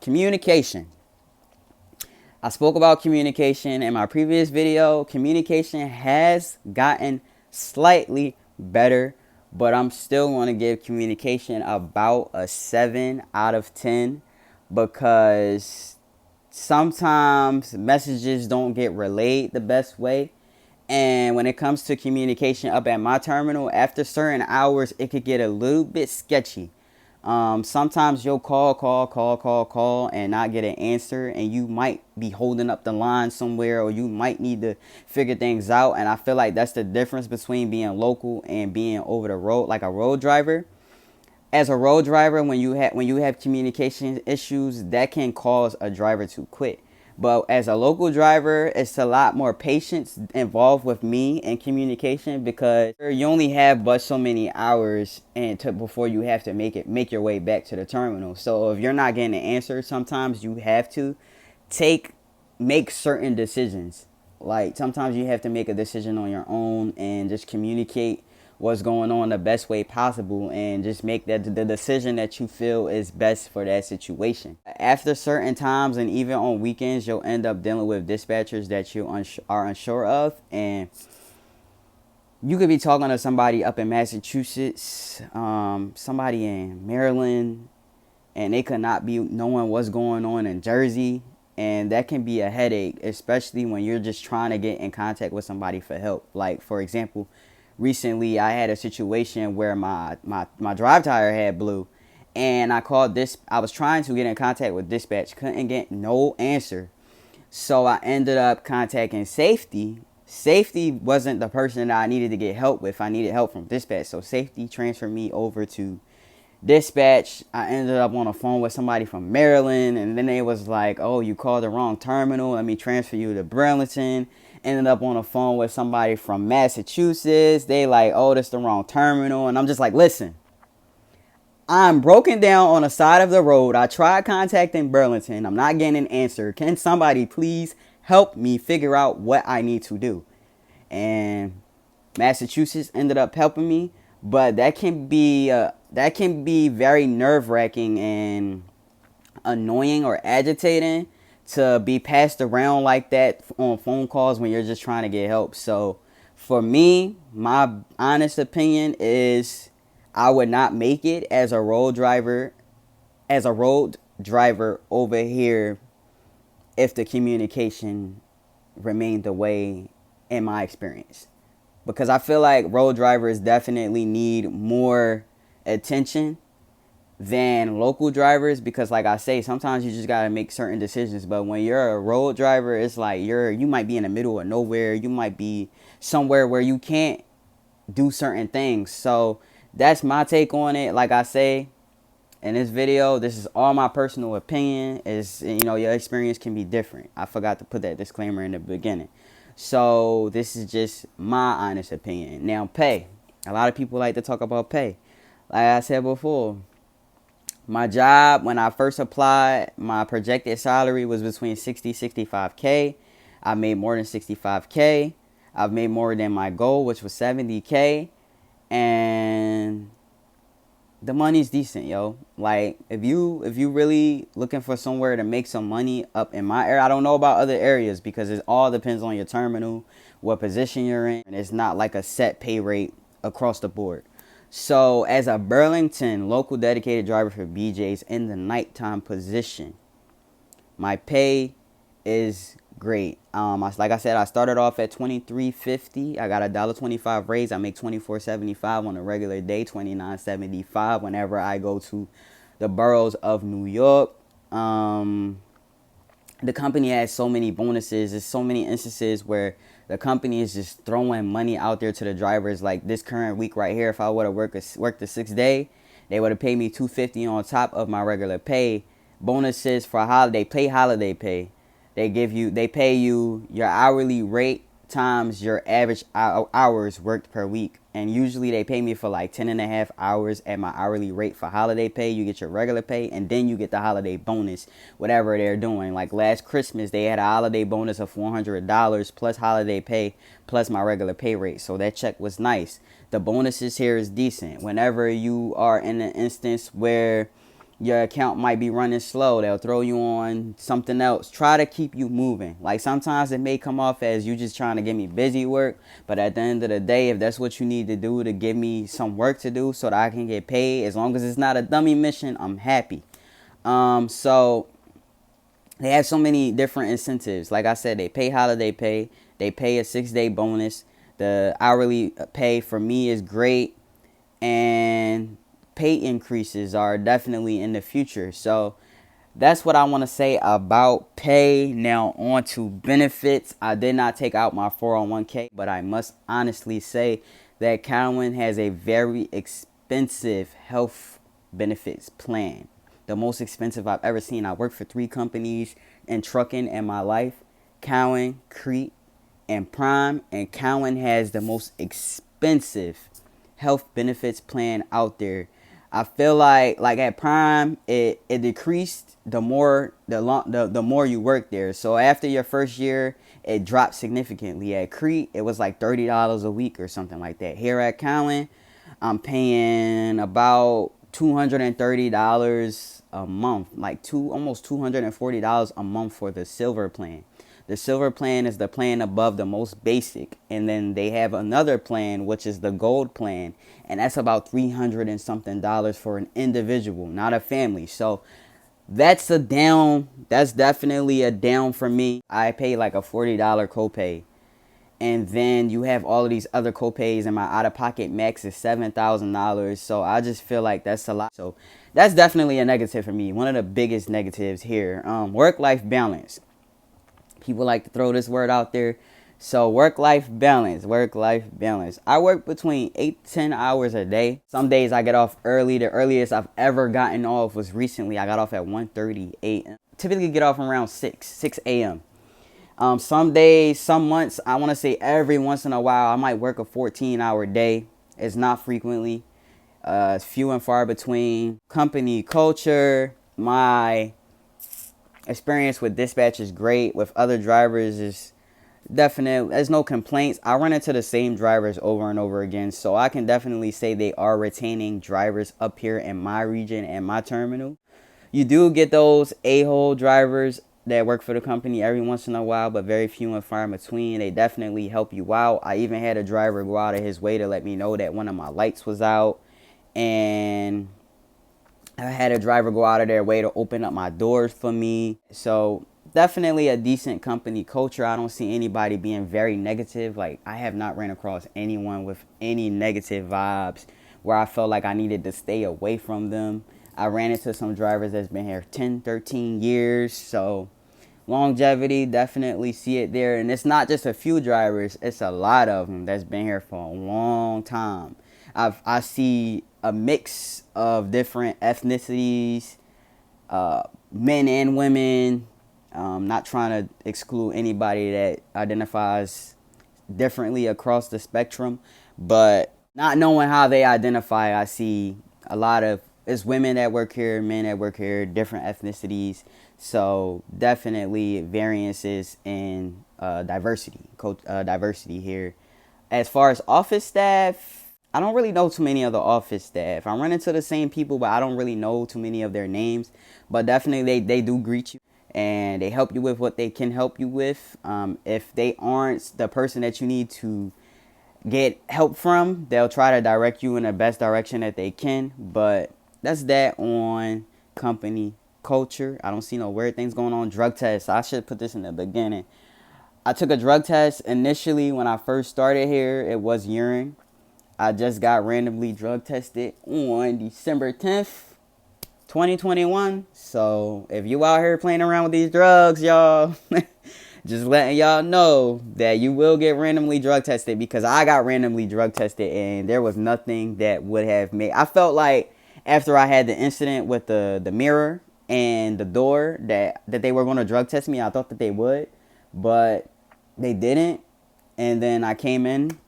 Communication. I spoke about communication in my previous video. Communication has gotten slightly better, but I'm still going to give communication about a 7 out of 10 because sometimes messages don't get relayed the best way. And when it comes to communication up at my terminal, after certain hours, it could get a little bit sketchy. Sometimes you'll call, and not get an answer, and you might be holding up the line somewhere, or you might need to figure things out. And I feel like that's the difference between being local and being over the road, like a road driver. As a road driver, when you have communication issues, that can cause a driver to quit. But as a local driver, it's a lot more patience involved with me and communication because you only have but so many hours before you have to make your way back to the terminal. So if you're not getting an answer, sometimes you have to take make certain decisions. Like sometimes you have to make a decision on your own and just communicate what's going on the best way possible and just make that the decision that you feel is best for that situation. After certain times and even on weekends, you'll end up dealing with dispatchers that you are unsure of, and you could be talking to somebody up in Massachusetts, somebody in Maryland, and they could not be knowing what's going on in Jersey. And that can be a headache, especially when you're just trying to get in contact with somebody for help. Like, for example, recently I had a situation where my drive tire had blew, and I was trying to get in contact with dispatch, couldn't get no answer. So I ended up contacting safety. Safety wasn't the person that I needed to get help with. I needed help from dispatch. So safety transferred me over to dispatch. I ended up on a phone with somebody from Maryland, and then they was like, oh, you called the wrong terminal, let me transfer you to Burlington. Ended up on a phone with somebody from Massachusetts. They like, oh, that's the wrong terminal. And I'm just like, listen, I'm broken down on the side of the road. I tried contacting Burlington, I'm not getting an answer. Can somebody please help me figure out what I need to do? And Massachusetts ended up helping me, but that can be very nerve-wracking and annoying or agitating to be passed around like that on phone calls when you're just trying to get help. So for me, my honest opinion is I would not make it as a road driver over here if the communication remained the way in my experience. Because I feel like road drivers definitely need more attention than local drivers, because like I say, sometimes you just gotta make certain decisions. But when you're a road driver, it's like you might be in the middle of nowhere, you might be somewhere where you can't do certain things. So that's my take on it. Like I say in this video, this is all my personal opinion. Your experience can be different. I forgot to put that disclaimer in the beginning. So this is just my honest opinion. Now, pay. A lot of people like to talk about pay. Like I said before, my job, when I first applied, my projected salary was between 65K. I made more than 65K. I've made more than my goal, which was 70K. And the money's decent, yo. Like, if you really looking for somewhere to make some money up in my area, I don't know about other areas because it all depends on your terminal, what position you're in. And it's not like a set pay rate across the board. So as a Burlington local dedicated driver for BJ's in the nighttime position, my pay is great. Like I said, I started off at $23.50. I got a $1.25 raise. I make $24.75 on a regular day, $29.75 whenever I go to the boroughs of New York. The company has so many bonuses. There's so many instances where the company is just throwing money out there to the drivers. Like this current week right here, if I would have worked the 6th day, they would have paid me $250 on top of my regular pay. Bonuses for holiday pay. They pay you your hourly rate times your average hours worked per week. And usually they pay me for like 10.5 hours at my hourly rate for holiday pay. You get your regular pay and then you get the holiday bonus, whatever they're doing. Like last Christmas, they had a holiday bonus of $400 plus holiday pay plus my regular pay rate. So that check was nice. The bonuses here is decent. Whenever you are in an instance where your account might be running slow. They'll throw you on something else. Try to keep you moving. Like sometimes it may come off as you just trying to give me busy work, but at the end of the day, if that's what you need to do to give me some work to do so that I can get paid, as long as it's not a dummy mission, I'm happy. So they have so many different incentives. Like I said, they pay holiday pay. They pay a 6-day bonus. The hourly pay for me is great. And pay increases are definitely in the future. So that's what I want to say about pay. Now on to benefits. I did not take out my 401k, but I must honestly say that Cowan has a very expensive health benefits plan. The most expensive I've ever seen. I worked for 3 companies in trucking in my life. Cowan, Crete, and Prime. And Cowan has the most expensive health benefits plan out there. I feel like at Prime, it decreased the more you work there. So after your first year, it dropped significantly. At Crete, it was like $30 a week or something like that. Here at Cowan, I'm paying about $230 a month, like almost $240 a month for the silver plan. The silver plan is the plan above the most basic, and then they have another plan which is the gold plan, and that's about $300 and something for an individual, not a family. So that's a down. That's definitely a down for me. I pay like a $40 copay, and then you have all of these other copays, and my out-of-pocket max is $7,000. So I just feel like that's a lot. So that's definitely a negative for me. One of the biggest negatives here. Work-life balance. People like to throw this word out there. So work-life balance. I work between 8 to 10 hours a day. Some days I get off early. The earliest I've ever gotten off was recently. I got off at 1:30 a.m. Typically get off around 6 a.m. Some days, some months, I want to say every once in a while, I might work a 14-hour day. It's not frequently. It's few and far between. Company culture, my experience with dispatch is great. With other drivers is definitely, there's no complaints. I run into the same drivers over and over again, so I can definitely say they are retaining drivers up here in my region and my terminal. You do get those a-hole drivers that work for the company every once in a while, but very few and far in between. They definitely help you out. I even had a driver go out of his way to let me know that one of my lights was out, and I had a driver go out of their way to open up my doors for me. So definitely a decent company culture. I don't see anybody being very negative. Like, I have not ran across anyone with any negative vibes where I felt like I needed to stay away from them. I ran into some drivers that's been here 10, 13 years. So longevity, definitely see it there. And it's not just a few drivers. It's a lot of them that's been here for a long time. I see a mix of different ethnicities, men and women. Not trying to exclude anybody that identifies differently across the spectrum, but not knowing how they identify, I see a lot of, it's women that work here, men that work here, different ethnicities. So definitely variances in diversity here. As far as office staff, I don't really know too many of the office staff. I run into the same people, but I don't really know too many of their names. But definitely they do greet you, and they help you with what they can help you with. If they aren't the person that you need to get help from, they'll try to direct you in the best direction that they can. But that's that on company culture. I don't see no weird things going on. Drug tests. I should put this in the beginning. I took a drug test initially when I first started here. It was urine. I just got randomly drug tested on December 10th, 2021. So if you out here playing around with these drugs, y'all, just letting y'all know that you will get randomly drug tested, because I got randomly drug tested and there was nothing that would have made. I felt like after I had the incident with the mirror and the door that they were going to drug test me. I thought that they would, but they didn't. And then I came in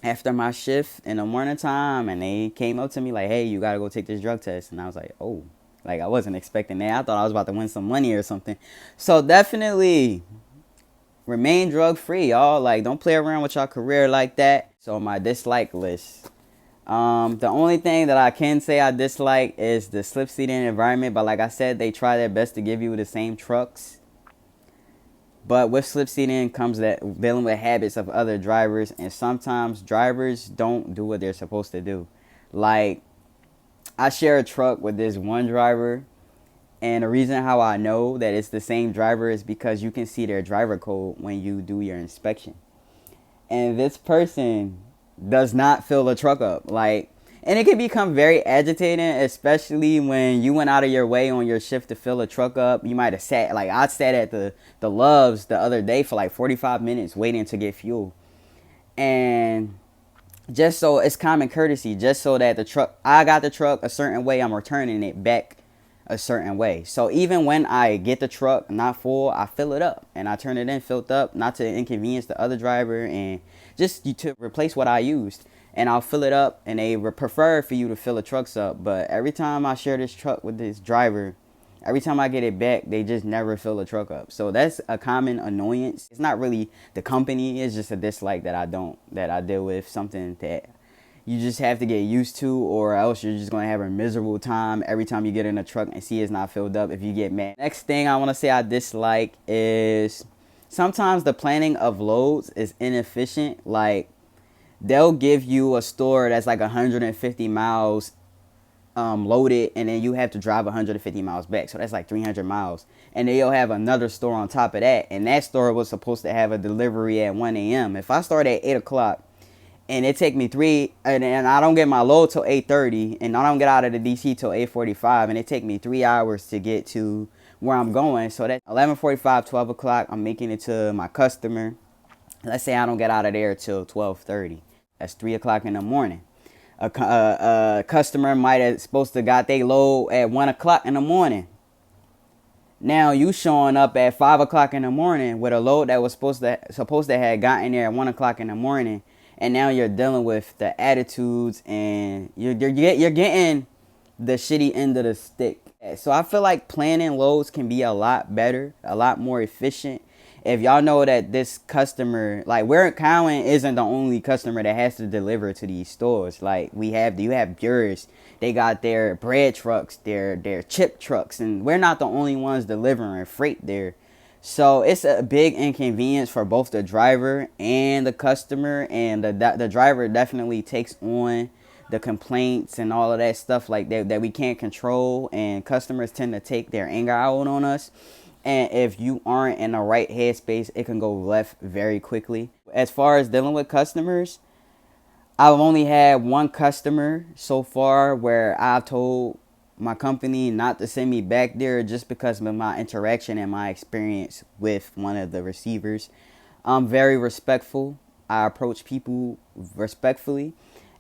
after my shift in the morning time, and they came up to me like, hey, you got to go take this drug test. And I was like, oh, like I wasn't expecting that. I thought I was about to win some money or something. So definitely remain drug free, y'all. Like, don't play around with your career like that. So my dislike list. The only thing that I can say I dislike is the slip seating environment. But like I said, they try their best to give you the same trucks. But with slip seating comes that dealing with habits of other drivers, and sometimes drivers don't do what they're supposed to do. Like, I share a truck with this one driver, and the reason how I know that it's the same driver is because you can see their driver code when you do your inspection. And this person does not fill the truck up. Like, and it can become very agitating, especially when you went out of your way on your shift to fill a truck up. You might have sat, like I sat at the Loves the other day for like 45 minutes waiting to get fuel. And just so it's common courtesy, just so that I got the truck a certain way, I'm returning it back a certain way. So even when I get the truck not full, I fill it up and I turn it in filled up, not to inconvenience the other driver and just to replace what I used. And I'll fill it up, and they prefer for you to fill the trucks up. But every time I share this truck with this driver, every time I get it back, they just never fill the truck up. So that's a common annoyance. It's not really the company, it's just a dislike that I deal with, something that you just have to get used to, or else you're just gonna have a miserable time every time you get in a truck and see it's not filled up if you get mad. Next thing I wanna say I dislike is sometimes the planning of loads is inefficient. Like, they'll give you a store that's like 150 miles loaded, and then you have to drive 150 miles back, so that's like 300 miles, and then you'll have another store on top of that, and that store was supposed to have a delivery at 1 a.m. If I start at 8 o'clock and it take me and I don't get my load till 8:30, and I don't get out of the DC till 8:45, and it take me 3 hours to get to where I'm going, so that's 11:45, 12 o'clock, I'm making it to my customer. Let's say I don't get out of there till 12:30. That's 3 o'clock in the morning. A customer might have supposed to got their load at 1 o'clock in the morning. Now you showing up at 5 o'clock in the morning with a load that was supposed to have gotten there at 1 o'clock in the morning, and now you're dealing with the attitudes, and you're getting the shitty end of the stick. So I feel like planning loads can be a lot better, a lot more efficient. If y'all know that this customer, like, where Cowan isn't the only customer that has to deliver to these stores. Like, you have Burris, they got their bread trucks, their chip trucks, and we're not the only ones delivering freight there. So it's a big inconvenience for both the driver and the customer, and the driver definitely takes on the complaints and all of that stuff like that we can't control, and customers tend to take their anger out on us. And if you aren't in the right headspace, it can go left very quickly. As far as dealing with customers, I've only had one customer so far where I've told my company not to send me back there just because of my interaction and my experience with one of the receivers. I'm very respectful. I approach people respectfully.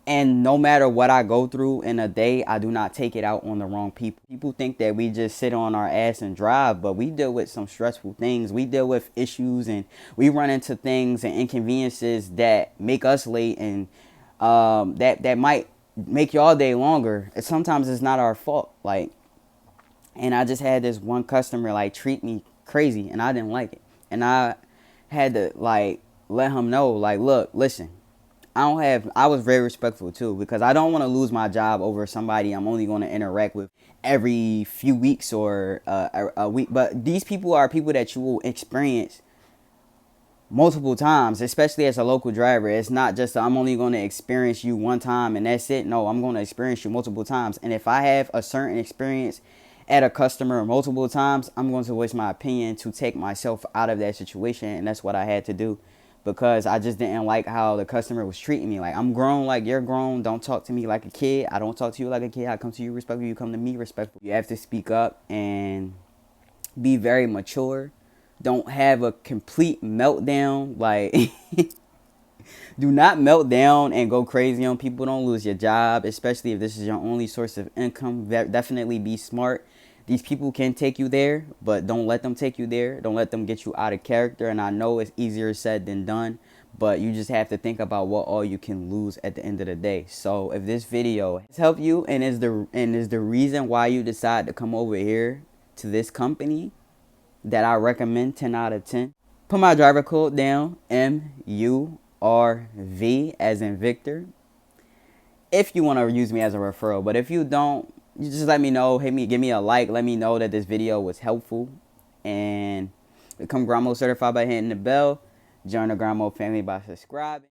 And no matter what I go through in a day, I do not take it out on the wrong people. People think that we just sit on our ass and drive, but we deal with some stressful things. We deal with issues, and we run into things and inconveniences that make us late, and that might make y'all day longer. And sometimes it's not our fault. Like, and I just had this one customer like treat me crazy, and I didn't like it. And I had to like let him know, like, look, listen. I was very respectful too, because I don't want to lose my job over somebody I'm only going to interact with every few weeks or a week. But these people are people that you will experience multiple times, especially as a local driver. It's not just I'm only going to experience you one time and that's it. No, I'm going to experience you multiple times. And if I have a certain experience at a customer multiple times, I'm going to voice my opinion to take myself out of that situation. And that's what I had to do, because I just didn't like how the customer was treating me. Like, I'm grown, like you're grown. Don't talk to me like a kid. I don't talk to you like a kid. I come to you respectful. You come to me respectful. You have to speak up and be very mature. Don't have a complete meltdown. Like, do not melt down and go crazy on people. Don't lose your job, especially if this is your only source of income. Definitely be smart. These people can take you there, but don't let them take you there. Don't let them get you out of character. And I know it's easier said than done, but you just have to think about what all you can lose at the end of the day. So if this video has helped you and is the reason why you decide to come over here to this company that I recommend 10 out of 10, put my driver code down, MURV as in Victor. if you want to use me as a referral. But if you don't, you just let me know. Give me a like. Let me know that this video was helpful. And become Grind Mode certified by hitting the bell. Join the Grind Mode family by subscribing.